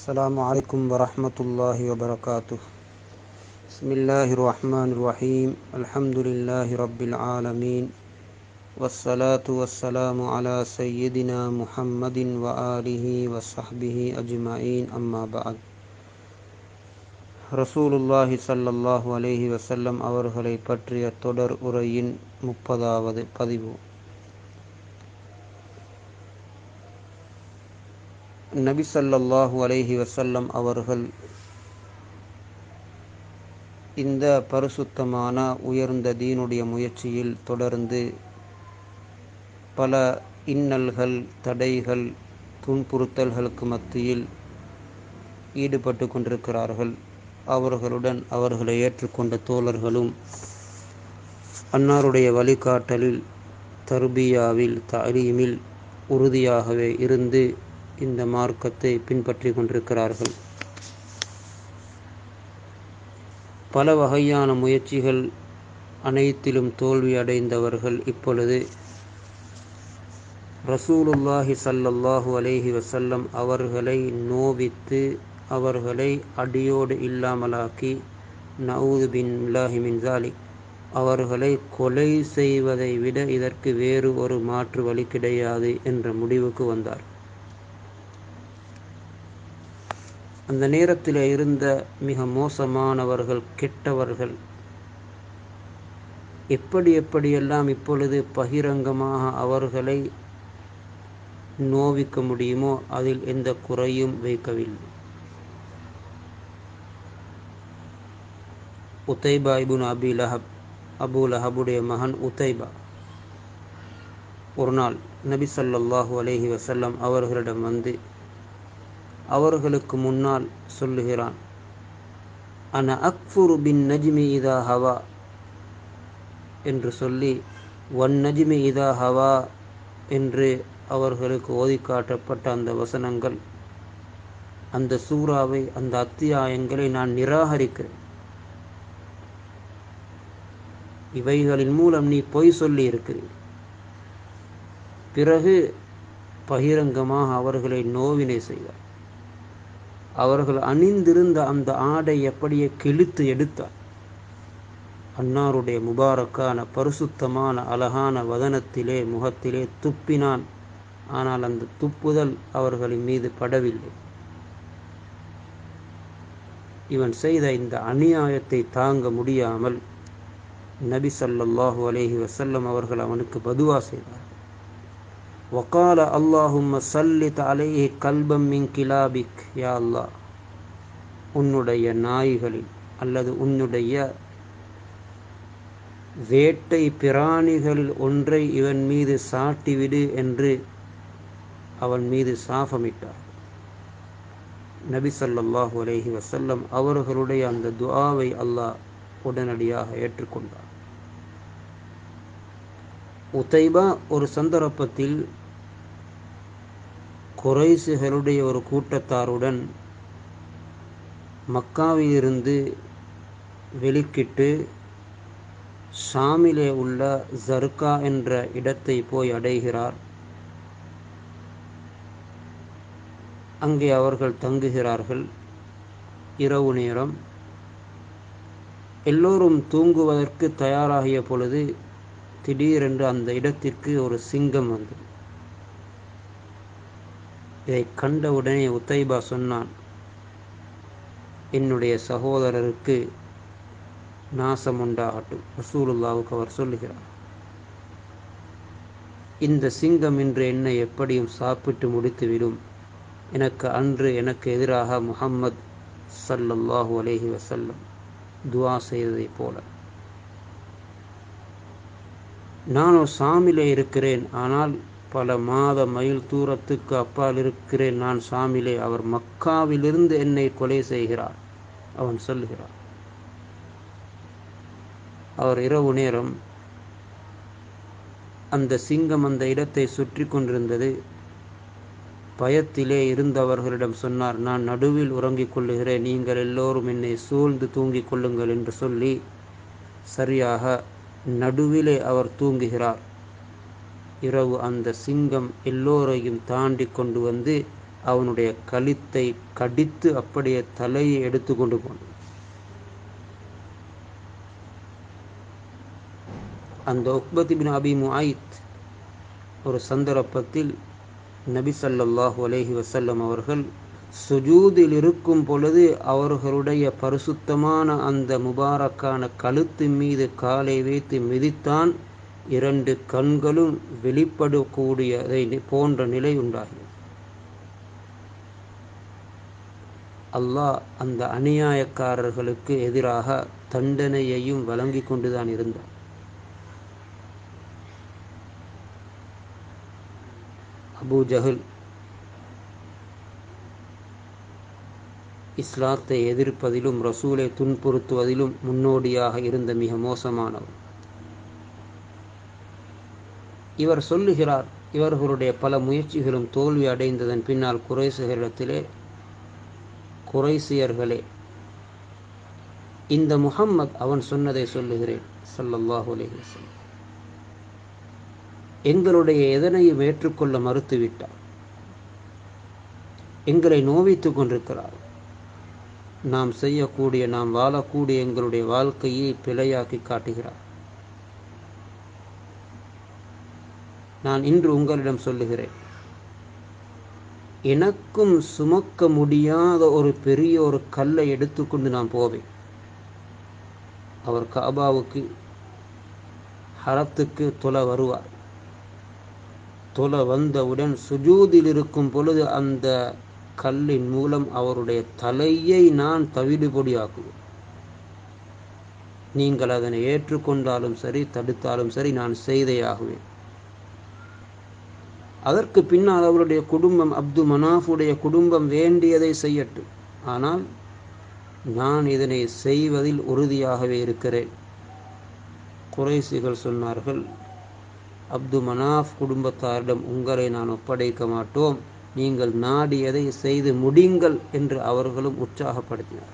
السلام عليكم ورحمة الله وبركاته. بسم الله الرحمن الرحيم. الحمد لله رب العالمين، والصلاة والسلام على سيدنا محمد وآله وصحبه أجمعين. أما بعد. ரசூலுல்லாஹி ஸல்லல்லாஹு அலைஹி வஸல்லம் அவர்களை பற்றிய தொடர் உரையின் 30வது பதிவு. நபி ஸல்லல்லாஹு அலைஹி வஸல்லம் அவர்கள் இந்த பரிசுத்தமான உயர்ந்த தீனுடைய முயற்சியில் தொடர்ந்து பல இன்னல்கள், தடைகள், துன்புறுத்தல்களுக்கு மத்தியில் ஈடுபட்டு கொண்டிருக்கிறார்கள். அவர்களுடன் அவர்களை ஏற்றுக்கொண்ட தோழர்களும் அன்னாருடைய வழிகாட்டலில், தர்பியாவில், தலீமில் உறுதியாகவே இருந்து இந்த மார்க்கத்தை பின்பற்றி கொண்டிருக்கிறார்கள். பல வகையான முயற்சிகள் அனைத்திலும் தோல்வி அடைந்தவர்கள் இப்பொழுது ரசூலுல்லாஹி ஸல்லல்லாஹு அலைஹி வஸல்லம் அவர்களை நோவித்து அவர்களை அடியோடு இல்லாமலாக்கி, நஊது பில்லாஹி மின் ஸாலிக், அவர்களை கொலை செய்வதை விட இதற்கு வேறு ஒரு மாற்று வழி கிடையாது என்ற முடிவுக்கு வந்தார். அந்த நேரத்தில் இருந்த மிக மோசமானவர்கள், கெட்டவர்கள் எப்படியெல்லாம் இப்பொழுது பகிரங்கமாக அவர்களை நோவிக்க முடியுமோ அதில் எந்த குறையும் வைக்கவில்லை. உத்தைபா இப்னு அபூ லஹபுடைய மகன் உத்தைபா ஒரு நாள் நபி ஸல்லல்லாஹு அலைஹி வஸல்லம் அவர்களிடம் வந்து அவர்களுக்கு முன்னால் சொல்லுகிறான், அன அக்ஃபுரு பின் நஜ்மி இதா ஹவா என்று சொல்லி, வன் நஜ்மி இதா ஹவா என்று அவர்களுக்கு ஓதி காட்டப்பட்ட அந்த வசனங்கள், அந்த சூறாவை, அந்த அத்தியாயங்களை நான் நிராகரிக்கிறேன். இவைகளின் மூலம் நீ பொய் சொல்லி இருக்கிறீர். பிறகு பகிரங்கமாக அவர்களை நோவினை செய்தார். அவர்கள் அணிந்திருந்த அந்த ஆடை எப்படியே கிழித்து எடுத்தார். அன்னாருடைய முபாரக்கான பரிசுத்தமான அழகான வதனத்திலே, முகத்திலே துப்பினான். ஆனால் அந்த துப்புதல் அவர்களின் மீது படவில்லை. இவன் செய்த இந்த அநியாயத்தை தாங்க முடியாமல் நபி ஸல்லல்லாஹு அலைஹி வஸல்லம் அவர்கள் அவனுக்கு பதுவா செய்தார். வகால அல்லாஹும்ம ஸல்லித் அலைஹி கல்பம் மின் கிலாபிக், யா அல்லாஹ், உன்னுடைய நாய்களில் அல்லது உன்னுடைய வேட்டை பிராணிகளில் ஒன்றை இவன் மீது சாட்டிவிடு என்று அவன் மீது சாபமிட்டார். நபி ஸல்லல்லாஹு அலைஹி வஸல்லம் அவர்களுடைய அந்த துஆவை அல்லாஹ் உடனடியாக ஏற்றுக்கொண்டார். உத்தைபா ஒரு சந்தர்ப்பத்தில் குறைஷிகளுடைய ஒரு கூட்டத்தாருடன் மக்காவிலிருந்து வெளிக்கிட்டு ஷாமிலே உள்ள ஜர்கா என்ற இடத்தை போய் அடைகிறார். அங்கே அவர்கள் தங்குகிறார்கள். இரவு நேரம். எல்லோரும் தூங்குவதற்கு தயாராகிய பொழுது திடீரென்று அந்த இடத்திற்கு ஒரு சிங்கம் வந்தது. இதை கண்டவுடனே உத்தைபா சொன்னான், என்னுடைய சகோதரருக்கு நாசம் உண்டாகட்டும். ரசூலுல்லாஹ்வுக்கு அவர் சொல்லுகிறார், இந்த சிங்கம் இன்று என்னை எப்படியும் சாப்பிட்டு முடித்துவிடும். எனக்கு எதிராக முஹம்மது ஸல்லல்லாஹு அலைஹி வஸல்லம் துஆ செய்ததை போல நானும் ஷாமிலே இருக்கிறேன். ஆனால் பல மாத மைல் தூரத்துக்கு அப்பால் இருக்கிறேன் நான் ஷாமிலே. அவர் மக்காவிலிருந்து என்னை கொலை செய்கிறார். அவன் சொல்லுகிறார். அவர் இரவு நேரம் அந்த சிங்கம் அந்த இடத்தை சுற்றி கொண்டிருந்தது. பயத்திலே இருந்தவர்களிடம் சொன்னார், நான் நடுவில் உறங்கிக் கொள்ளுகிறேன், நீங்கள் எல்லோரும் என்னை சூழ்ந்து தூங்கிக் கொள்ளுங்கள் என்று சொல்லி சரியாக நடுவிலே அவர் தூங்குகிறார். இரவு அந்த சிங்கம் எல்லோரையும் தாண்டி கொண்டு வந்து அவனுடைய கழுத்தை கடித்து அப்படியே தலையை எடுத்து கொண்டு போனான். அந்த உக்பத் இப்னு அபி முஆய்த் ஒரு சந்தர்ப்பத்தில் நபி ஸல்லல்லாஹு அலைஹி வஸல்லம் அவர்கள் சுஜூதில் இருக்கும் பொழுது அவர்களுடைய பரிசுத்தமான அந்த முபாரக்கான கழுத்தின் மீது காலை வைத்து மிதித்தான். 2 கண்களும் வெளிப்படக்கூடியதை போன்ற நிலை உண்டாகியது. அல்லாஹ் அந்த அநியாயக்காரர்களுக்கு எதிராக தண்டனையையும் வழங்கி கொண்டுதான் இருந்தார். அபூ ஜஹல் இஸ்லாத்தை எதிர்ப்பதிலும் ரசூலை துன்புறுத்துவதிலும் முன்னோடியாக இருந்த மிக மோசமானவர். இவர் சொல்லுகிறார், இவர்களுடைய பல முயற்சிகளும் தோல்வி அடைந்ததன் பின்னால் குறைஷிகளிடத்திலே, குறைஷியர்களே, இந்த முஹம்மத் அவன் சொன்னதை சொல்லுகிறேன் ஸல்லல்லாஹு அலைஹி வஸல்லம், எங்களுடைய எதனையும் ஏற்றுக்கொள்ள மறுத்துவிட்டார், எங்களை நோவித்து கொண்டிருக்கிறார், நாம் செய்யக்கூடிய, நாம் வாழக்கூடிய எங்களுடைய வாழ்க்கையை பிழையாக்கி காட்டுகிறார். நான் இன்று உங்களிடம் சொல்லுகிறேன், எனக்கும் சுமக்க முடியாத ஒரு பெரிய ஒரு கல்லை எடுத்துக்கொண்டு நான் போவேன். அவர் காபாவுக்கு ஹரத்துக்கு தொலை வருவார். தொலை வந்தவுடன் சுஜூதில் இருக்கும் பொழுது அந்த கல்லின் மூலம் அவருடைய தலையை நான் தவிடுபொடியாக்குவேன். நீங்கள் அதனை ஏற்றுக்கொண்டாலும் சரி, தடுத்தாலும் சரி, நான் செய்தே ஆகுவேன். அதற்கு பின்னால் அவருடைய குடும்பம், அப்து மனாஃபுடைய குடும்பம் வேண்டியதை செய்யட்டும், ஆனால் நான் இதனை செய்வதில் உறுதியாகவே இருக்கிறேன். குறைஷிகள் சொன்னார்கள், அப்து மனாஃப் குடும்பத்தாரிடம் உங்களை நான் ஒப்படைக்க மாட்டோம், நீங்கள் நாடியதை செய்து முடிங்கள் என்று அவர்களும் உற்சாகப்படுத்தினார்.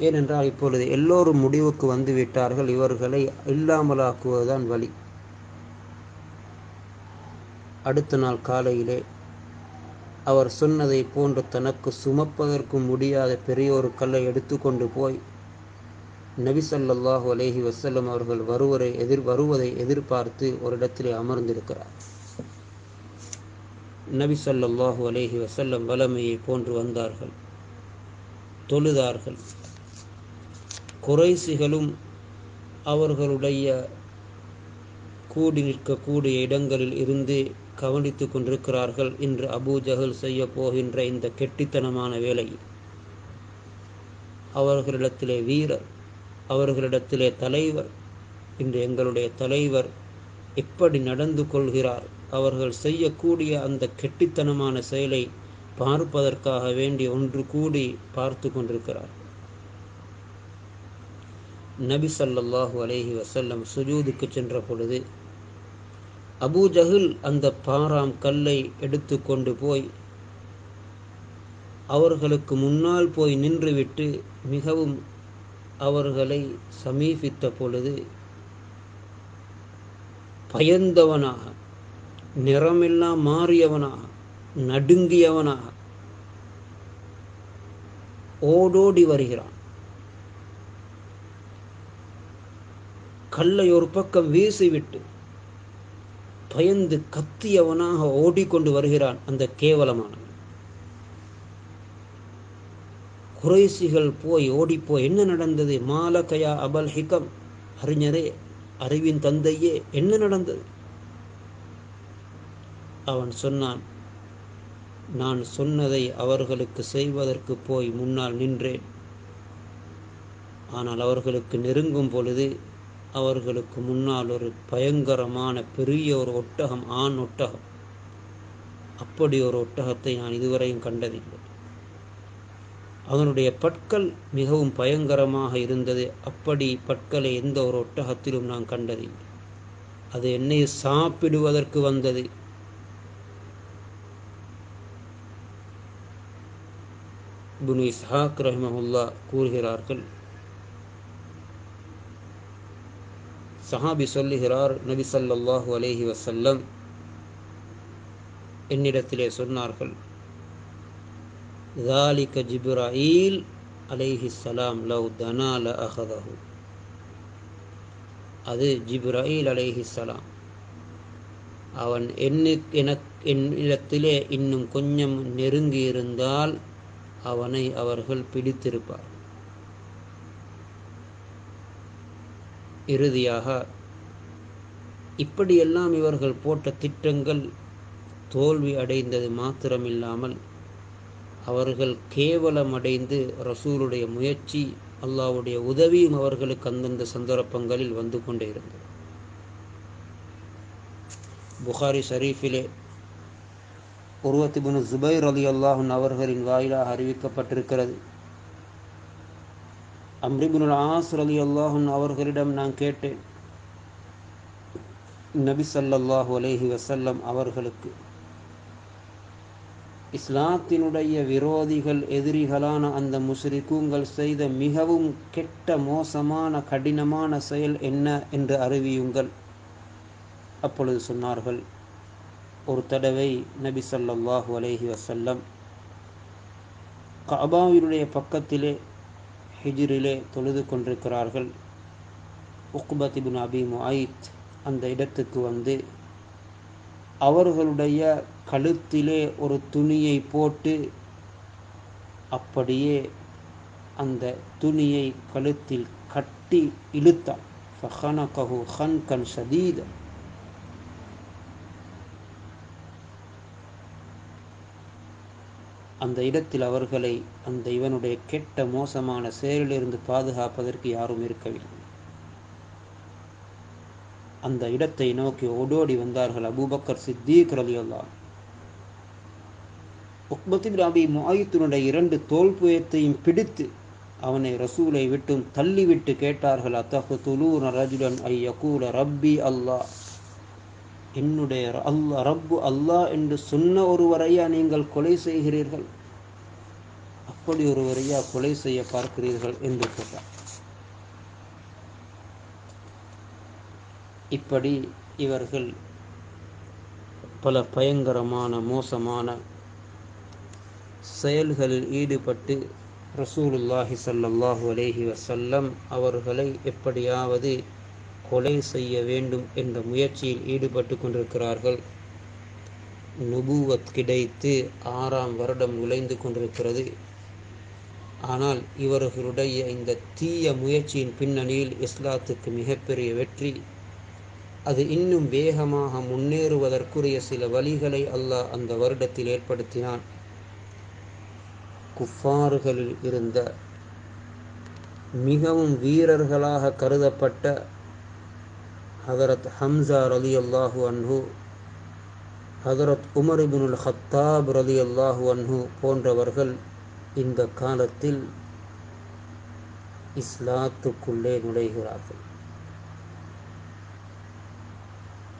ஏனென்றால் இப்பொழுது எல்லோரும் முடிவுக்கு வந்துவிட்டார்கள், இவர்களை இல்லாமலாக்குவதுதான் வழி. அடுத்த நாள் காலையிலே அவர் சொன்னதை போன்று தனக்கு சுமப்பதற்கு முடியாத பெரிய ஒரு கல்லை எடுத்துக்கொண்டு போய் நபி ஸல்லல்லாஹு அலைஹி வஸல்லம் அவர்கள் வருவதை எதிர்பார்த்து ஒரு இடத்திலே அமர்ந்திருக்கிறார். நபி ஸல்லல்லாஹு அலைஹி வஸல்லம் வலமையை போன்று வந்தார்கள், தொழுதார்கள். குறைஷிகளும் அவர்களுடைய கூடி நிற்கக்கூடிய இடங்களில் இருந்து கவனித்து கொண்டிருக்கிறார்கள். இன்று அபூ ஜஹல் செய்ய போகின்ற இந்த கெட்டித்தனமான வேலை, அவர்களிடத்திலே வீரர், அவர்களிடத்திலே தலைவர், இன்று எங்களுடைய தலைவர் எப்படி நடந்து கொள்கிறார், அவர்கள் செய்யக்கூடிய அந்த கெட்டித்தனமான செயலை பார்ப்பதற்காக வேண்டி ஒன்று கூடி பார்த்து கொண்டிருக்கிறார். நபி ஸல்லல்லாஹு அலைஹி வஸல்லம் சுஜூதுக்கு சென்ற பொழுது அபூ ஜஹல் அந்த பாராம் கல்லை எடுத்து கொண்டு போய் அவர்களுக்கு முன்னால் போய் நின்றுவிட்டு மிகவும் அவர்களை சமீபித்த பொழுது பயந்தவனாக, நிறமெல்லாம் மாறியவனாக, நடுங்கியவனாக ஓடோடி வருகிறான். கல்லை ஒரு பக்கம் வீசிவிட்டு பயந்து கத்தியவனாக ஓடிக்கொண்டு வருகிறான் அந்த கேவலமானவன். குறைஷிகள் போய் ஓடிப்போய், என்ன நடந்தது? மாலகயா அபல் ஹிகம், அறிஞரே, அறிவின் தந்தையே, என்ன நடந்தது? அவன் சொன்னான், நான் சொன்னதை அவர்களுக்கு செய்வதற்கு போய் முன்னால் நின்றேன். ஆனால் அவர்களுக்கு நெருங்கும் பொழுது அவர்களுக்கு முன்னால் ஒரு பயங்கரமான பெரிய ஒரு ஒட்டகம், ஆண் ஒட்டகம், அப்படி ஒரு ஒட்டகத்தை நான் இதுவரையும் கண்டதில்லை. அவனுடைய பற்கள் மிகவும் பயங்கரமாக இருந்தது. அப்படி பற்களை எந்த ஒரு ஒட்டகத்திலும் நான் கண்டதில்லை. அது என்னை சாப்பிடுவதற்கு வந்தது. இப்னு இஸ்ஹாக் ரஹ்மஹுல்லாஹ் கூறுகிறார்கள், சஹாபி சொல்லுகிறார், நபி ஸல்லல்லாஹு அலைஹி வஸல்லம் என்னிடத்திலே சொன்னார்கள், ذَلِكَ ஜிப்ராயில் அலைஹிஸ்ஸலாம் லவ் தனா லஅஹதஹு. அது ஜிப்ராயில் அலைஹிஸ்ஸலாம், அவன் என்னிடத்திலே இன்னும் கொஞ்சம் நெருங்கி இருந்தால் அவனை அவர்கள் பிடித்திருப்பார். இறுதியாக இப்படியெல்லாம் இவர்கள் போட்ட திட்டங்கள் தோல்வி அடைந்தது மாத்திரமில்லாமல் அவர்கள் கேவலமடைந்து ரசூலுடைய முயற்சி, அல்லாஹ்வுடைய உதவியும் அவர்களுக்கு அந்தந்த சந்தர்ப்பங்களில் வந்து கொண்டே இருந்தது. புகாரி ஷரீஃபிலே உர்வத் இப்னு ஸுபைர் ரலியல்லாஹு அன்ஹு அவர்களின் வாயிலாக அறிவிக்கப்பட்டிருக்கிறது, அம்ர் இப்னுல் ஆஸ் ரலியல்லாஹு அன்ஹு அவர்களிடம் நான் கேட்டேன், நபி ஸல்லல்லாஹு அலைஹி வஸல்லம் அவர்களுக்கு இஸ்லாத்தினுடைய விரோதிகள், எதிரிகளான அந்த முஸ்ரிக்குங்கள் செய்த மிகவும் கெட்ட மோசமான கடினமான செயல் என்ன என்று அறிவியுங்கள். அப்பொழுது சொன்னார்கள், ஒரு தடவை நபி ஸல்லல்லாஹு அலைஹி வஸல்லம் கஅபாவினுடைய பக்கத்திலே ஹிஜ்ரிலே தொழுது கொண்டிருக்கிறார்கள். உக்பத் இப்னு அபி முஐத் அந்த இடத்துக்கு வந்து அவர்களுடைய கழுத்திலே ஒரு துணியை போட்டு அப்படியே அந்த துணியை கழுத்தில் கட்டி இழுத்தார். ஃபஹனகஹு ஹன்கன் ஷதீத. அந்த இடத்தில் அவர்களை அந்த இவனுடைய கெட்ட மோசமான செயலிலிருந்து பாதுகாப்பதற்கு யாரும் இருக்கவில்லை. அந்த இடத்தை நோக்கி ஓடோடி வந்தார்கள் அபூபக்கர் சித்தீக் ரலியல்லாஹு. உக்பத் இப்னு அபி முஐத்தினுடைய 2 தோள்புயத்தையும் பிடித்து அவனை ரசூலை விட்டும் தள்ளிவிட்டு கேட்டார்கள், அத்தஹ்துலூன ரஜுலன் ஐ யகூல ரப்பி அல்லாஹ், என்னுடைய அல்லாஹ் ரப்பு அல்லாஹ் என்று சொன்ன ஒருவரையா நீங்கள் கொலை செய்கிறீர்கள்? அப்படி ஒருவரையா கொலை செய்ய பார்க்கிறீர்கள் என்று கேட்டார். இப்படி இவர்கள் பல பயங்கரமான மோசமான செயல்களில் ஈடுபட்டு ரசூலுல்லாஹி ஸல்லல்லாஹு அலைஹி வஸல்லம் அவர்களை எப்படியாவது கொலை செய்ய வேண்டும் என்ற முயற்சியில் ஈடுபட்டு கொண்டிருக்கிறார்கள். நுபுவத் கிடைத்து 6ஆம் வருடம் நுழைந்து கொண்டிருக்கிறது. ஆனால் இவர்களுடைய இந்த தீய முயற்சியின் பின்னணியில் இஸ்லாத்துக்கு மிகப்பெரிய வெற்றி, அது இன்னும் வேகமாக முன்னேறுவதற்குரிய சில வழிகளை அல்லாஹ் அந்த வருடத்தில் ஏற்படுத்தினான். குஃபார்களில் இருந்த மிகவும் வீரர்களாக கருதப்பட்ட ஹதரத் ஹம்சா ரலியல்லாஹு அன்ஹு, ஹதரத் உமர் இப்னுல் ஹத்தாப் ரலியல்லாஹு அன்ஹு போன்றவர்கள் இந்த காலத்தில் இஸ்லாத்துக்குள்ளே நுழைகிறார்கள்.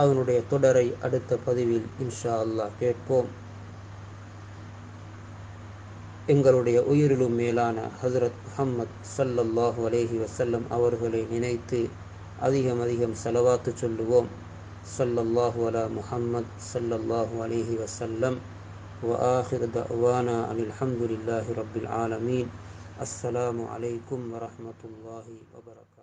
அதனுடைய தொடரை அடுத்த பதிவில் இன்ஷா அல்லாஹ் கேட்போம். எங்களுடைய உயிரிலும் மேலான ஹஜ்ரத் முஹம்மத் ஸல்லல்லாஹு அலைஹி வஸல்லம் அவர்களை நினைத்து அதிகம் அதிகம் ஸலவாத்து சொல்லுவோம். ஸல்லல்லாஹு அலா முஹம்மத் ஸல்லல்லாஹு அலைஹி வஸல்லம். وآخر دعوانا أن الحمد لله رب العالمين. السلام عليكم ورحمة الله وبركاته.